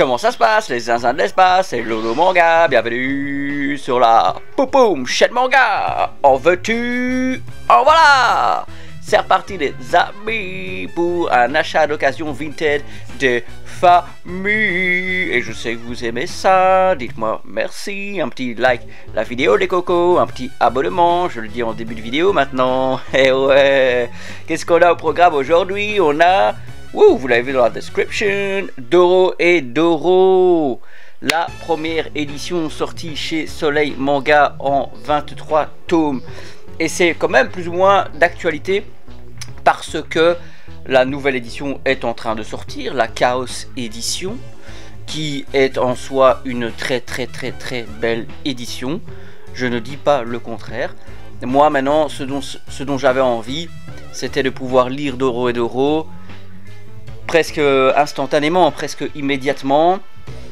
Comment ça se passe, les zinzins de l'espace? C'est Lolo Manga, bienvenue sur la Poupoum chaîne manga. En veux-tu? En voilà. C'est reparti les amis pour un achat d'occasion vintage de famille. Et je sais que vous aimez ça, dites-moi merci, un petit like la vidéo les cocos, un petit abonnement, je le dis en début de vidéo maintenant. Et ouais, qu'est-ce qu'on a au programme aujourd'hui? On a... Wouh, vous l'avez vu dans la description, Dorohedoro, la première édition sortie chez Soleil Manga en 23 tomes. Et c'est quand même plus ou moins d'actualité parce que la nouvelle édition est en train de sortir, la Chaos Edition, qui est en soi une très belle édition. Je ne dis pas le contraire. Moi maintenant, ce dont j'avais envie, c'était de pouvoir lire Dorohedoro presque instantanément, presque immédiatement.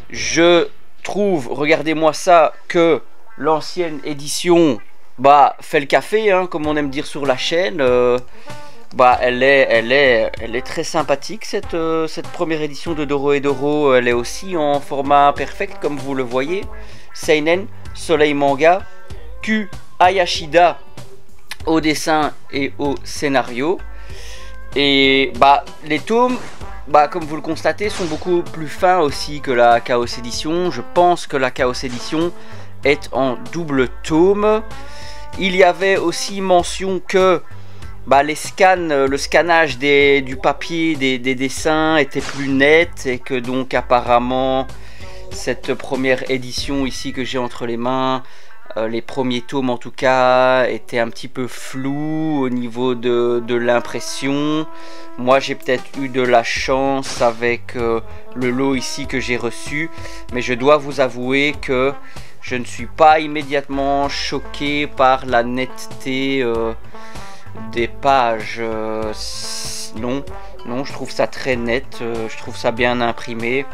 Je trouve, regardez-moi ça, que l'ancienne édition fait le café, hein, comme on aime dire sur la chaîne. Elle est très sympathique cette première édition de Dorohedoro. Elle est aussi en format perfect comme vous le voyez. Seinen, Soleil Manga, Q Hayashida au dessin et au scénario. Et les tomes, comme vous le constatez, sont beaucoup plus fins aussi que la Chaos Edition. Je pense que la Chaos Edition est en double tome. Il y avait aussi mention que le scannage du papier, des dessins était plus net et que donc apparemment cette première édition ici que j'ai entre les mains, les premiers tomes en tout cas, étaient un petit peu flous au niveau de l'impression. Moi j'ai peut-être eu de la chance avec le lot ici que j'ai reçu, mais je dois vous avouer que je ne suis pas immédiatement choqué par la netteté des pages. Non, je trouve ça très net, je trouve ça bien imprimé.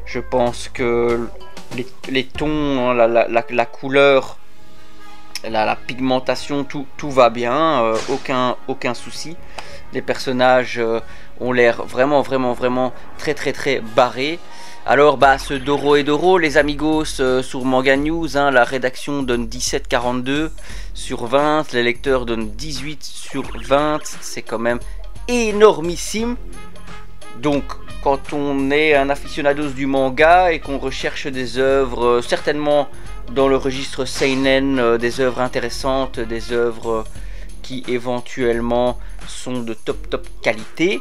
Je pense que les tons, hein, la couleur, la pigmentation, tout va bien, aucun souci. Les personnages ont l'air vraiment très barrés. Alors ce Dorohedoro, les amigos, sur Manga News, hein, la rédaction donne 17,42 sur 20, les lecteurs donnent 18 sur 20, c'est quand même énormissime. Donc quand on est un aficionados du manga et qu'on recherche des œuvres, certainement dans le registre seinen, des œuvres intéressantes, des œuvres qui éventuellement sont de top qualité,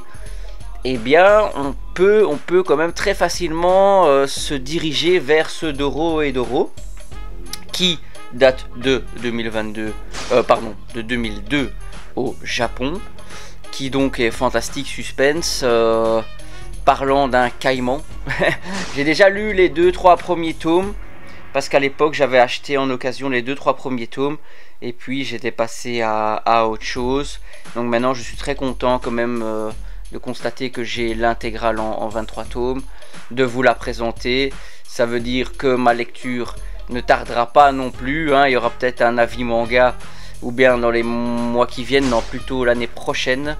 eh bien on peut quand même très facilement se diriger vers ce Dorohedoro qui date de 2002 au Japon, qui donc est fantastique suspense, parlant d'un caïman. J'ai déjà lu les 2-3 premiers tomes parce qu'à l'époque j'avais acheté en occasion les 2-3 premiers tomes et puis j'étais passé à autre chose. Donc maintenant je suis très content quand même de constater que j'ai l'intégrale en 23 tomes, de vous la présenter. Ça veut dire que ma lecture ne tardera pas non plus, hein. Il y aura peut-être un avis manga ou bien dans les mois qui viennent, non plutôt l'année prochaine,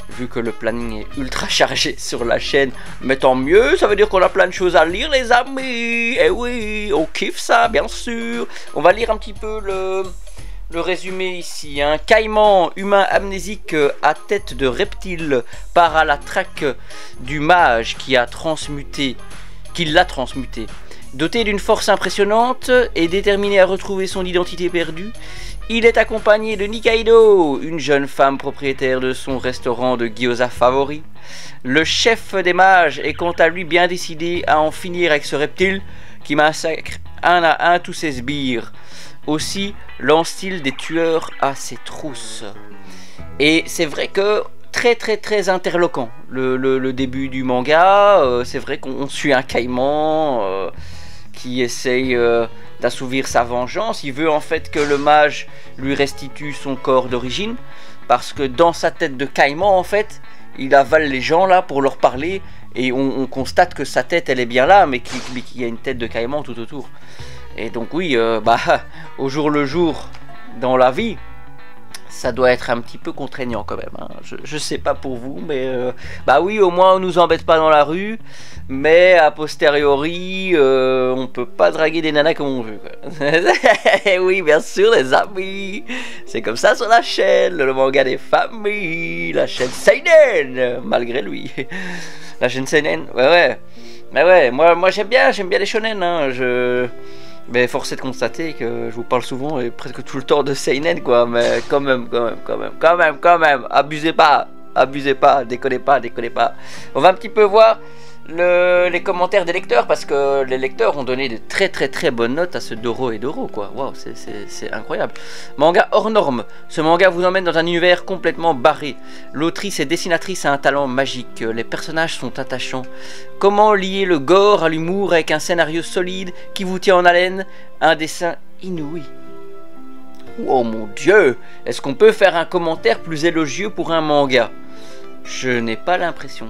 vu que le planning est ultra chargé sur la chaîne. Mais tant mieux, ça veut dire qu'on a plein de choses à lire les amis. Et oui, on kiffe ça bien sûr. On va lire un petit peu le résumé ici, hein. Caïman, humain amnésique à tête de reptile, part à la traque du mage qui l'a transmuté. Doté d'une force impressionnante et déterminé à retrouver son identité perdue, il est accompagné de Nikaido, une jeune femme propriétaire de son restaurant de gyoza favori. Le chef des mages est quant à lui bien décidé à en finir avec ce reptile qui massacre un à un tous ses sbires. Aussi lance-t-il des tueurs à ses trousses. Et c'est vrai que très interloquant le début du manga. C'est vrai qu'on suit un caïman qui essaye d'assouvir sa vengeance. Il veut en fait que le mage lui restitue son corps d'origine, parce que dans sa tête de caïman en fait il avale les gens là pour leur parler, et on constate que sa tête elle est bien là, mais qu'il y a une tête de caïman tout autour. Et donc oui, au jour le jour dans la vie, ça doit être un petit peu contraignant quand même, hein. Je sais pas pour vous, mais bah oui, au moins on nous embête pas dans la rue, mais a posteriori on peut pas draguer des nanas comme on veut, quoi. Oui, bien sûr les amis, c'est comme ça sur la chaîne, le manga des familles, la chaîne Seinen, malgré lui. La chaîne Seinen, ouais, mais ouais, moi j'aime bien les shonen, hein. Mais force est de constater que je vous parle souvent et presque tout le temps de seinen, quoi. Mais quand même, abusez pas, déconnez pas. On va un petit peu voir les commentaires des lecteurs, parce que les lecteurs ont donné de très bonnes notes à ce Doro et Doro, quoi. Waouh, c'est incroyable. Manga hors norme. Ce manga vous emmène dans un univers complètement barré. L'autrice et dessinatrice a un talent magique. Les personnages sont attachants. Comment lier le gore à l'humour avec un scénario solide qui vous tient en haleine, un dessin inouï. Oh mon dieu, est-ce qu'on peut faire un commentaire plus élogieux pour un manga? Je n'ai pas l'impression,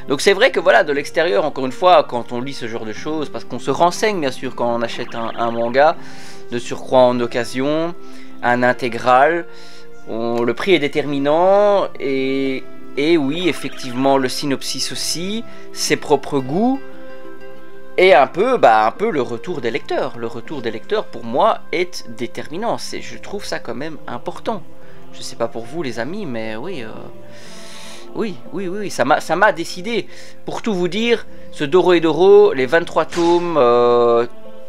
Donc c'est vrai que voilà, de l'extérieur, encore une fois, quand on lit ce genre de choses, parce qu'on se renseigne bien sûr quand on achète un manga, de surcroît en occasion, un intégral, le prix est déterminant, et oui, effectivement, le synopsis aussi, ses propres goûts, et un peu le retour des lecteurs. Le retour des lecteurs, pour moi, est déterminant. Je trouve ça quand même important. Je sais pas pour vous les amis, mais oui, ça m'a décidé. Pour tout vous dire, ce Doro et Doro, les 23 tomes,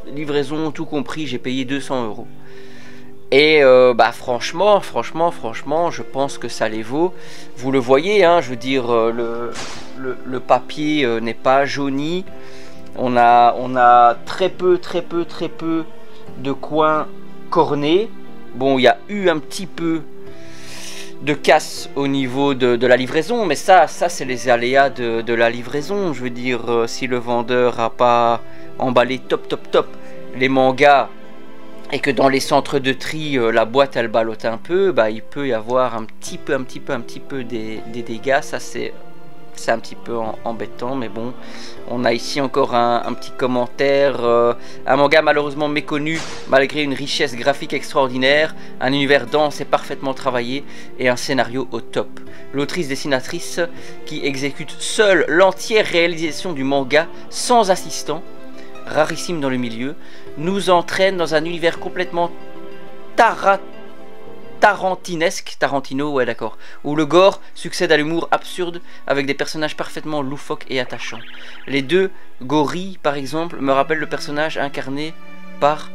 livraison tout compris, j'ai payé 200 €. Et bah franchement, je pense que ça les vaut. Vous le voyez, hein, je veux dire, le papier n'est pas jauni. On a très peu de coins cornés. Bon, il y a eu un petit peu de casse au niveau de la livraison, mais ça c'est les aléas de la livraison. Je veux dire, si le vendeur a pas emballé top les mangas et que dans les centres de tri la boîte elle ballotte un peu, bah il peut y avoir un petit peu des dégâts. Ça c'est un petit peu embêtant, mais bon, on a ici encore un petit commentaire. Un manga malheureusement méconnu malgré une richesse graphique extraordinaire, un univers dense et parfaitement travaillé et un scénario au top. L'autrice dessinatrice qui exécute seule l'entière réalisation du manga sans assistant, rarissime dans le milieu, nous entraîne dans un univers complètement Tarantino, ouais d'accord, où le gore succède à l'humour absurde avec des personnages parfaitement loufoques et attachants. Les deux gorilles par exemple me rappellent le personnage incarné par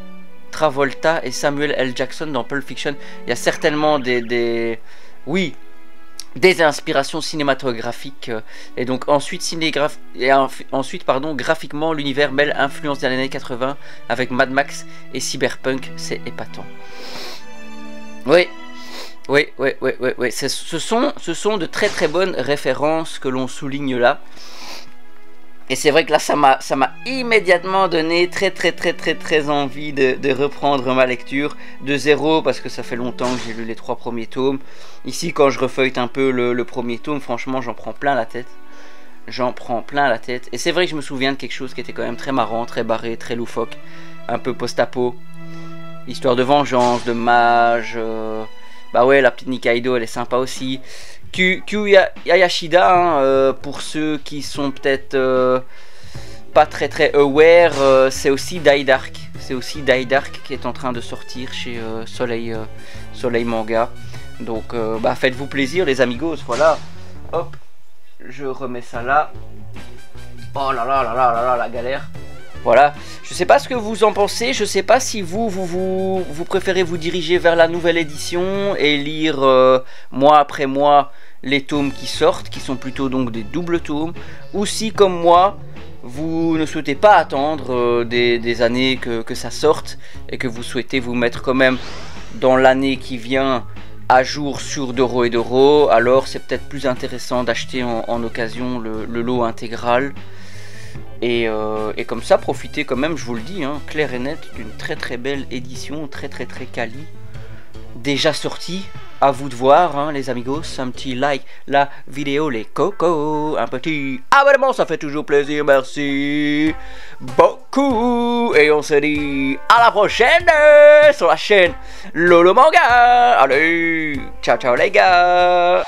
Travolta et Samuel L. Jackson dans Pulp Fiction. Il y a certainement des inspirations cinématographiques, et donc ensuite graphiquement l'univers mêle influence des années 80 avec Mad Max et Cyberpunk, c'est épatant. Oui, ce sont de très bonnes références que l'on souligne là. Et c'est vrai que là ça m'a immédiatement donné très envie de reprendre ma lecture de zéro, parce que ça fait longtemps que j'ai lu les 3 premiers tomes. Ici quand je refeuille un peu le premier tome, franchement j'en prends plein la tête. Et c'est vrai que je me souviens de quelque chose qui était quand même très marrant, très barré, très loufoque, un peu post-apo. Histoire de vengeance, de mage. Bah ouais, la petite Nikaido elle est sympa aussi. Kyu Yashida, hein, pour ceux qui sont peut-être pas très aware, c'est aussi Die Dark. C'est aussi Die Dark qui est en train de sortir chez Soleil Manga. Donc bah faites-vous plaisir les amigos, voilà. Hop, je remets ça là. Oh là là, la galère. Voilà, je sais pas ce que vous en pensez, je sais pas si vous préférez vous diriger vers la nouvelle édition et lire mois après mois les tomes qui sortent, qui sont plutôt donc des doubles tomes, ou si comme moi, vous ne souhaitez pas attendre des années que ça sorte, et que vous souhaitez vous mettre quand même dans l'année qui vient à jour sur Doro et Doro, alors c'est peut-être plus intéressant d'acheter en occasion le lot intégral. Et comme ça, profitez quand même, je vous le dis, hein, clair et net, d'une très belle édition, très quali, déjà sortie. À vous de voir, hein, les amigos, un petit like la vidéo, les cocos, un petit abonnement, ça fait toujours plaisir, merci beaucoup. beaucoup et on se dit à la prochaine sur la chaîne Lolo Manga. Allez, ciao ciao les gars.